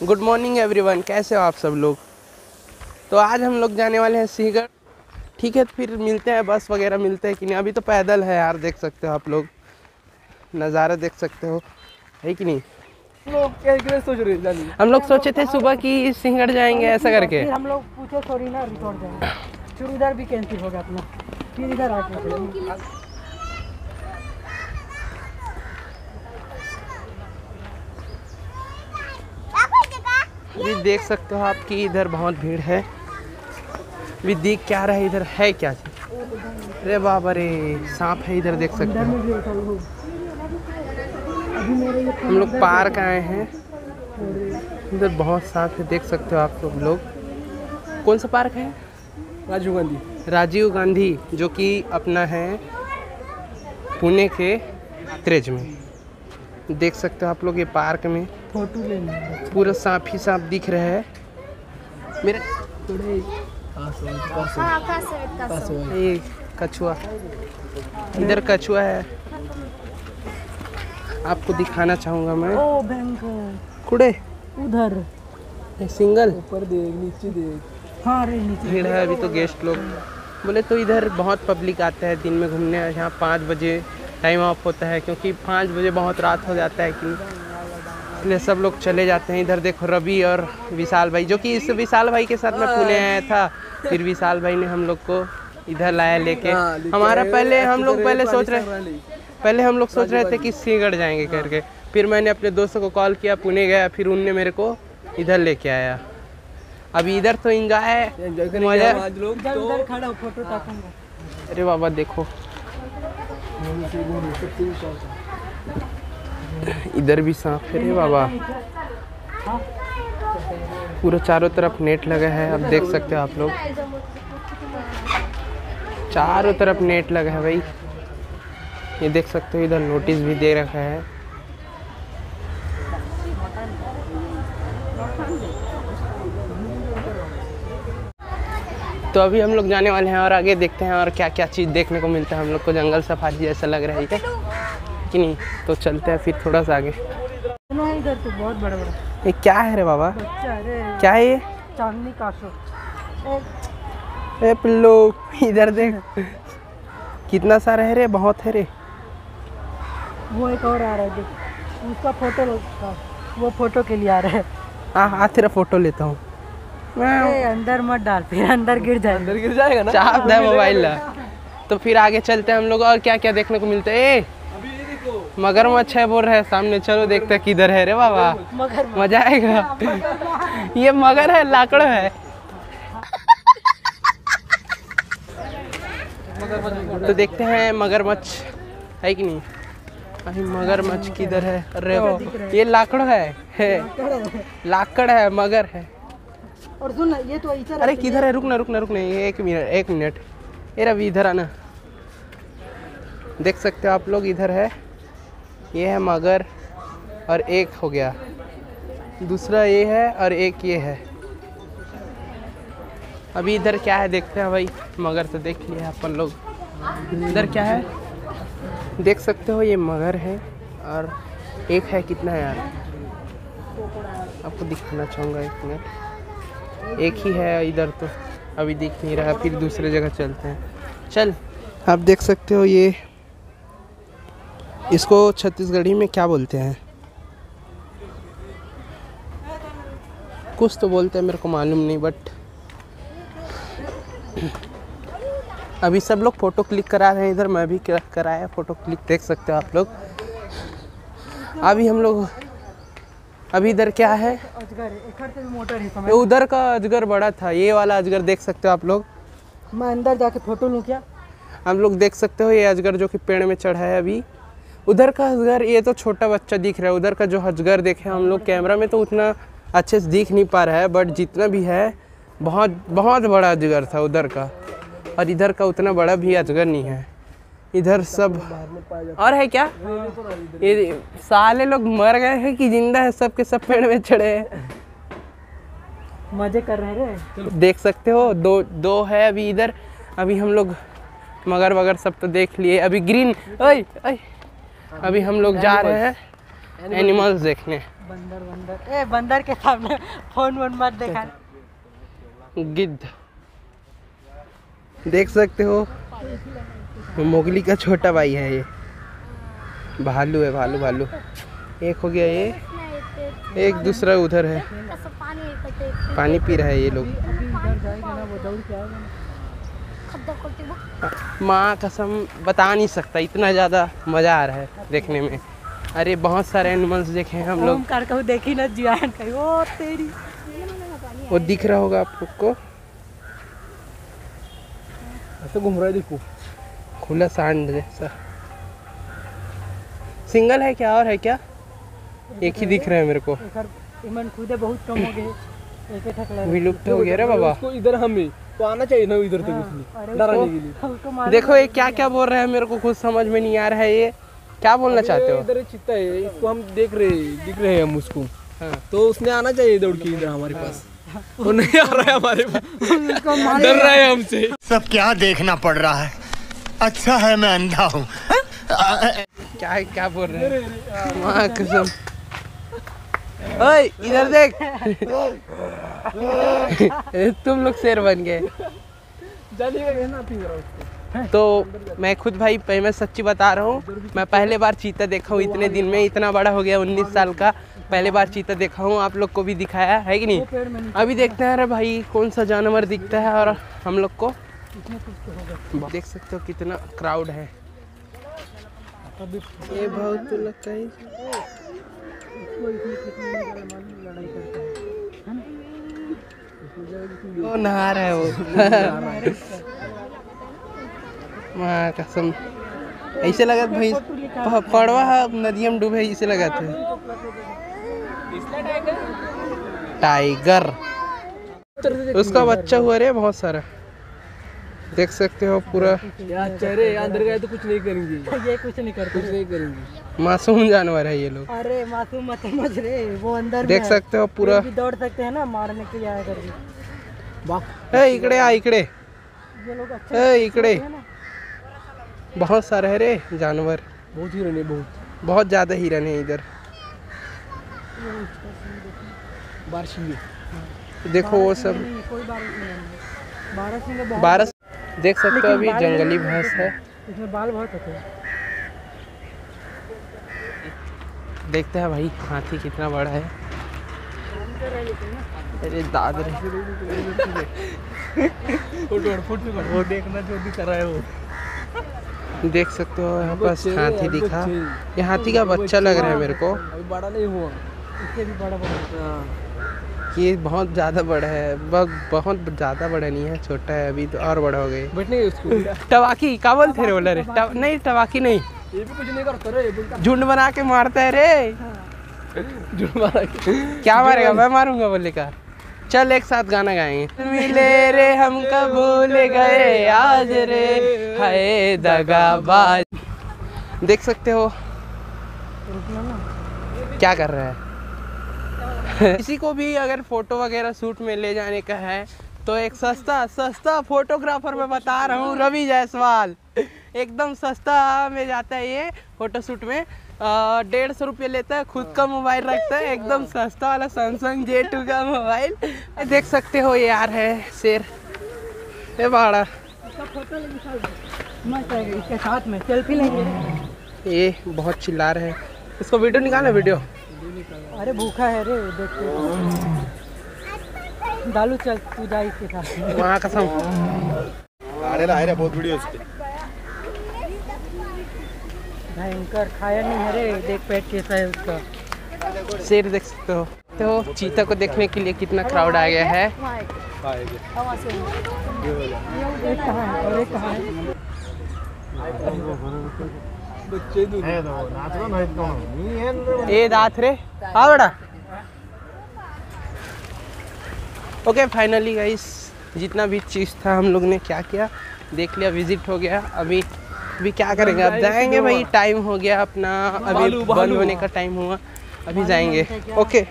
Good morning everyone, कैसे हो आप सब लोग। तो आज हम लोग जाने वाले हैं सिंहगढ़। ठीक है, तो फिर मिलते हैं, बस वगैरह मिलते हैं कि नहीं। अभी तो पैदल है यार, देख सकते हो आप लोग, नज़ारा देख सकते हो, है कि नहीं। हम लोग सोचे थे सुबह कि सिंहगढ़ जाएंगे ऐसा करके। फिर हम लोग पूछे सॉरी ना रिकॉर्ड जाएंगे, फिर उधर भी कैंसिल हो गया अपना, फिर इधर आके अभी देख सकते हो आप कि इधर बहुत भीड़ है। अभी दिख क्या रहा है, इधर है क्या चीज। अरे बाबा रे, सांप है इधर, देख सकते हो। हम लोग पार्क आए हैं, इधर बहुत सांप है, देख सकते हो आप लोग। कौन सा पार्क है? राजीव गांधी, जो कि अपना है पुणे के त्रेज में। देख सकते हो आप लोग, ये पार्क में फोटो लेने पूरा सांप ही सांप दिख रहा है। मेरे ये कछुआ, इधर कछुआ है, आपको दिखाना चाहूँगा मैं। ओ बैंक कुड़े उधर सिंगल ऊपर देख, नीचे देख। हाँ रे नीचे भीड़ है अभी तो। गेस्ट लोग बोले तो इधर बहुत पब्लिक आता है दिन में घूमने। यहाँ 5 बजे टाइम ऑफ होता है, क्योंकि 5 बजे बहुत रात हो जाता है कि इसलिए सब लोग चले जाते हैं। इधर देखो रवि और विशाल भाई, जो कि इस विशाल भाई के साथ मैं पुणे आया था, फिर विशाल भाई ने हम लोग को इधर लाया लेके। हमारा पहले हम लोग सोच रहे थे कि सिंहगढ़ जाएंगे करके। फिर मैंने अपने दोस्तों को कॉल किया, पुणे गया, फिर उनने मेरे को इधर लेके आया। अभी इधर तो एंजॉय है, मजा। उधर खड़ा फोटो ताकूंगा। अरे बाबा देखो, इधर भी सांप है रे बाबा। पूरा चारों तरफ नेट लगा है, अब देख सकते हो आप लोग, चारों तरफ नेट लगा है भाई। ये देख सकते हो, इधर नोटिस भी दे रखा है। तो अभी हम लोग जाने वाले हैं और आगे देखते हैं और क्या क्या चीज़ देखने को मिलता है। हम लोग को जंगल सफारी जैसा लग रहा है कि नहीं। तो चलते हैं फिर थोड़ा सा आगे। इधर तो बहुत बड़ा बड़ा ये क्या है रे बाबा, बच्चा, क्या है ये? चांदनी कासो। ए पिल्लो, इधर देख कितना सारा है रे, बहुत है रे। वो एक और आ रहा है, देख उसका फोटो, वो फोटो के लिए आ रहा है। हाँ तेरा फोटो लेता हूँ मैं। अंदर मत डाल, फिर अंदर गिर जाएगा ना। चाप दे मोबाइल ला। तो फिर आगे चलते हैं हम लोग और क्या क्या देखने को मिलता है। मगरमच्छ है बोल रहे हैं सामने, चलो देखते हैं किधर है रे बाबा, मजा आएगा। ये मगर है, लाकड़ है। तो देखते हैं मगरमच्छ है कि नहीं। अभी मगरमच्छ किधर है? अरे ये लाकड़ है, लाकड़ है, मगर है। और सुन ना, ये तो ऐसा। अरे किधर है? रुकना, एक मिनट। ये रवि इधर आना। देख सकते हो आप लोग, इधर है, ये है मगर, और एक हो गया, दूसरा ये है और एक ये है। अभी इधर क्या है देखते हैं भाई। मगर तो देख लिया अपन लोग, इधर क्या है देख सकते हो, ये मगर है और एक है। कितना है यार, आपको दिखाना चाहूँगा, एक मिनट। एक ही है इधर, तो अभी दिख नहीं रहा, फिर दूसरे जगह चलते हैं। चल, आप देख सकते हो, ये इसको छत्तीसगढ़ी में क्या बोलते हैं, कुछ तो बोलते हैं, मेरे को मालूम नहीं। बट अभी सब लोग फ़ोटो क्लिक करा रहे हैं, इधर मैं भी कराया फ़ोटो क्लिक, देख सकते हो आप लोग। अभी हम लोग, अभी इधर क्या है, उधर का अजगर बड़ा था, ये वाला अजगर देख सकते हो आप लोग। मैं अंदर जाके फोटो लूँ क्या? हम लोग देख सकते हो, ये अजगर जो कि पेड़ में चढ़ा है। अभी उधर का अजगर, ये तो छोटा बच्चा दिख रहा है। उधर का जो अजगर देखे हम लोग, कैमरा में तो उतना अच्छे से दिख नहीं पा रहा है, बट जितना भी है बहुत बहुत बड़ा अजगर था उधर का। और इधर का उतना बड़ा भी अजगर नहीं है। इधर सब और है क्या, ये साले लोग मर गए हैं कि जिंदा है, सब के सब पेड़ में चढ़े हैं, मजे कर रहे हैं। देख सकते हो। दो है अभी इधर। अभी हम लोग मगर वगर सब तो देख लिए। अभी ग्रीन, अभी हम लोग जा रहे हैं एनिमल्स देखने। बंदर बंदर, ए बंदर के सामने फोन वोन मत देखा। गिद्ध देख सकते हो, मोगली का छोटा भाई है ये। भालू है, भालू भालू। एक हो गया ये, एक दूसरा उधर है, पानी पी रहा है ये लोग। माँ कसम बता नहीं सकता, इतना ज़्यादा मज़ा आ रहा है देखने में। अरे बहुत सारे एनिमल्स देखे हैं हम लोग। कहूँ देखी ना जियान कहीं, ओ तेरी। वो दिख रहा होगा आप लोग को, ऐसे घूम रहा है देखो, खुला सांड जैसा। सिंगल है क्या और है क्या? एक ही दिख रहा है मेरे को। इमन खुदे बहुत कम हो गए, एक ठक लग विलुप्त हो गया रे बाबा। उसको इधर हमें तो आना चाहिए ना इधर तक, इसलिए डराने के लिए। देखो ये क्या क्या बोल रहे हैं, मेरे को खुद समझ में नहीं आ रहा है। ये क्या बोलना चाहते हो? इधर चित्ता है, इसको हम दिख रहे हैं हम उसको। हाँ। तो उसने आना चाहिए दौड़ के इधर हमारे पास। वो नहीं आ रहा है हमारे पास, डर रहा है हमसे। सब क्या देखना पड़ रहा है, अच्छा है मैं अंधा हूँ। क्या क्या बोल रहे हैं? माँ कसम। ओए इधर देख। तुम लोग शेर बन गए। तो मैं खुद भाई मैं सच्ची बता रहा हूँ, मैं पहले बार चीता देखा हूँ इतने दिन में। इतना बड़ा हो गया, 19 साल का, पहले बार चीता देखा हूँ। आप लोग को भी दिखाया है कि नहीं? अभी देखते हैं अरे भाई कौन सा जानवर दिखता है और हम लोग को। देख सकते हो कितना क्राउड है। ये बहुत लगता है वो नहा रहा है वो। माँ कसम ऐसे लगा भाई पड़वा नदिया में डूबे, ऐसे लगा था। टाइगर, उसका बच्चा हुआ रे बहुत सारा, देख सकते हो पूरा। चेहरे अंदर गए तो कुछ नहीं करेंगे, ये कुछ नहीं करते, कुछ नहीं करेंगे। मासूम जानवर है ये लोग। अरे मासूम मत समझ रे, वो अंदर देख सकते हो पूरा। भी दौड़ सकते हैं ना, मारने के लिए आया करके। इकड़े आ इकड़े, ये लोग अच्छे इकड़े बहुत सारे है रे जानवर। बहुत हिरन है, बहुत ज़्यादा हिरन है इधर। देखो वो सब कोई बारह देख सकते हो। अभी जंगली भैंस है, इसमें बाल बहुत होते हैं। देखते हैं भाई हाथी कितना बड़ा है। अरे दाद रे वो देखना जो भी कर रहा है वो। देख सकते हो यहाँ पास हाथी दिखा। ये हाथी का बच्चा लग रहा है मेरे को। अभी बड़ा नहीं हुआ, इससे भी बड़ा बड़ा। ये बहुत ज़्यादा बड़ा है, बहुत ज़्यादा बड़ा नहीं है, छोटा है अभी तो और बड़ा हो गए। बैठने उसको टवाकी क्या बोलते रे? बोला रे नहीं टवाकी नहीं, ये भी कुछ नहीं करता रे, झुंड बना के मारता है रे। झुंड मारा क्या मारेगा? मैं मारूंगा बोले का। चल एक साथ गाना गाएंगे। मिले रे हम कब भूल गए आज रे, हाय दगाबाज। देख सकते हो क्या कर रहा है। किसी को भी अगर फोटो वगैरह शूट में ले जाने का है तो एक सस्ता फोटोग्राफर मैं बता रहा हूँ, रवि जायसवाल। एकदम सस्ता में जाता है ये फोटो शूट में। 150 रुपये लेता है, खुद का मोबाइल रखता है, एकदम सस्ता वाला सैमसंग J2 का मोबाइल। देख सकते हो ये यार है शेर, ये बाड़ा। इसके साथ में सेल्फी लेंगे। ये बहुत चिल्ला रहे हैं, इसको वीडियो निकालना वीडियो। अरे भूखा है रे, देखते डालू, चल तू जा इसके साथ। वहाँ कसम बहुत वीडियो उसके। भयंकर खाया नहीं है रे, देख पेट कैसा है उसका। शेर देख सकते हो। तो चीता को देखने के लिए कितना क्राउड आ गया है। एक कहाँ है और एक कहाँ है? ए दात रे हाँ बड़ा। ओके फाइनली गाइस, जितना भी चीज़ था हम लोग ने क्या किया देख लिया, विजिट हो गया। अभी क्या करेंगे, अब जाएंगे भाई, टाइम हो गया अपना, अभी बंद होने का टाइम हुआ, अभी जाएंगे। ओके।